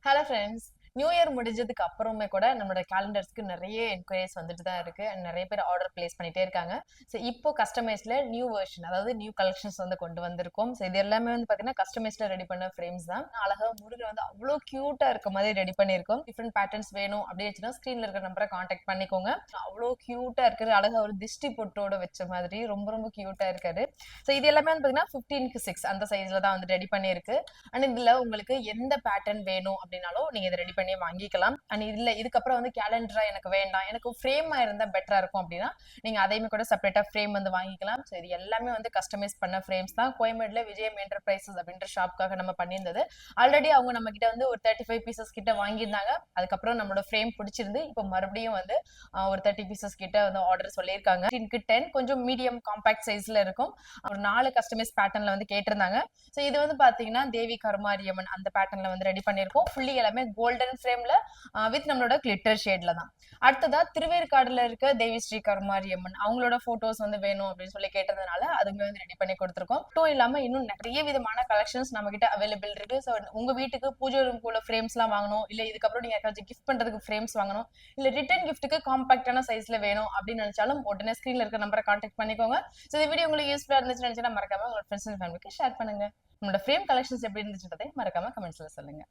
Hello friends. New year முடிஞ்சதுக்கு அப்புறமே கூட நம்மளோட கேலண்டர்ஸ்க்கு நிறைய என்கொயரிஸ் வந்துட்டு தான் இருக்கு அண்ட் நிறைய பேர் ஆர்டர் பிளேஸ் பண்ணிட்டே இருக்காங்க. ஸோ இப்போ கஸ்டமைஸ்ல நியூ வெர்ஷன், அதாவது நியூ கலெக்ஷன்ஸ் வந்து கொண்டு வந்திருக்கோம். ஸோ இது எல்லாமே வந்து பார்த்தீங்கன்னா கஸ்டமைஸ்ல ரெடி பண்ண ஃப்ரேம்ஸ் தான். அழகா முருகன் வந்து அவ்வளோ கியூட்டா இருக்க மாதிரி ரெடி பண்ணியிருக்கோம். டிஃப்ரெண்ட் பேட்டர்ன்ஸ் வேணும் அப்படின்னு வச்சுன்னா ஸ்க்ரீன்ல இருக்கிற நம்பரை காண்டாக்ட் பண்ணிக்கோங்க. அவ்வளோ கியூட்டா இருக்குது. அழகா ஒரு திஷ்டி பொட்டோட வச்ச மாதிரி ரொம்ப ரொம்ப கியூட்டா இருக்காரு. ஸோ இது எல்லாமே வந்து பார்த்தீங்கன்னா 15x6 அந்த சைஸ்ல தான் வந்து ரெடி பண்ணியிருக்கு. அண்ட் இதுல உங்களுக்கு எந்த பேட்டர்ன் வேணும் அப்படின்னாலும் நீங்க இதை ரெடி பண்ணி வாங்கிக்கலாம். அண்ட் இதுல இதுக்கப்புறம் வந்து கேலண்டரா எனக்கு வேண்டாம், எனக்கு ஃப்ரேமா இருந்தா பெட்டரா இருக்கும் அப்படின்னா நீங்க அதையுமே கூட செப்பரேட்டா ஃப்ரேம் வந்து வாங்கிக்கலாம். ஸோ இது எல்லாமே வந்து கஸ்டமைஸ் பண்ண ஃப்ரேம்ஸ் தான். கோயம்பேடுல விஜயம் என்டர்பிரைசஸ் அப்படின்ற ஷாப்காக நம்ம பண்ணியிருந்தது. ஆல்ரெடி அவங்க நம்ம கிட்ட வந்து ஒரு 35 பீசஸ் கிட்ட வாங்கியிருந்தாங்க. அதுக்கப்புறம் நம்மளோட ஃப்ரேம் பிடிச்சிருந்து இப்போ மறுபடியும் வந்து ஒரு 30 பீசஸ் கிட்ட வந்து ஆர்டர் சொல்லியிருக்காங்க. 10 கொஞ்சம் மீடியம் காம்பாக்ட் சைஸ்ல இருக்கும். ஒரு 4 கஸ்டமைஸ் பேட்டர்ன்ல வந்து கேட்டிருந்தாங்க. ஸோ இது வந்து பாத்தீங்கன்னா தேவி கருமாரியம்மன் அந்த பேட்டர்ன்ல வந்து ரெடி பண்ணியிருக்கோம். ஃபுல்லி எல்லாமே கோல்டன் ஃப்ரேம்ல வித் நம்மளோட கிளிட்டர் ஷேட்ல தான். அடுத்ததா திருவேற்காடுல இருக்க தேவி ஸ்ரீ கருமாரியம்மன் அவங்களோட போட்டோஸ் வந்து வேணும் அப்படின்னு சொல்லி கேட்டதுனால அதுவுமே வந்து ரெடி பண்ணி கொடுத்துருக்கோம். மட்டும் இல்லாம இன்னும் நிறைய விதமான கலெக்ஷன்ஸ் நம்ம கிட்ட அவைலபிள் இருக்கு. ஸோ உங்க வீட்டுக்கு பூஜை ரூம்குள்ள ஃப்ரேம்ஸ் எல்லாம் வாங்கணும், இல்ல இதுக்கப்புறம் நீங்க யாராச்சும் கிஃப்ட் பண்றதுக்கு ஃப்ரேம்ஸ் வாங்கணும், இல்ல ரிட்டர்ன் கிஃப்ட்டுக்கு காம்பாக்டான சைஸ்ல வேணும் அப்படின்னு நினைச்சாலும் உடனே ஸ்கிரீன்ல இருக்க நம்பரை கான்டாக்ட் பண்ணிக்கோங்க. ஸோ இந்த வீடியோ உங்களுக்கு யூஸ்ஃபுல்லா இருந்துச்சுன்னு நினைச்சா மறக்காம உங்களோட ஃப்ரெண்ட்ஸ் அண்ட் ஃபேமிலிக்கு ஷேர் பண்ணுங்க. நம்மளோட ஃப்ரேம் கலெக்ஷன்ஸ் எப்படி இருந்துச்சுன்றதை மறக்காம கமெண்ட்ஸ்ல சொல்லுங்க.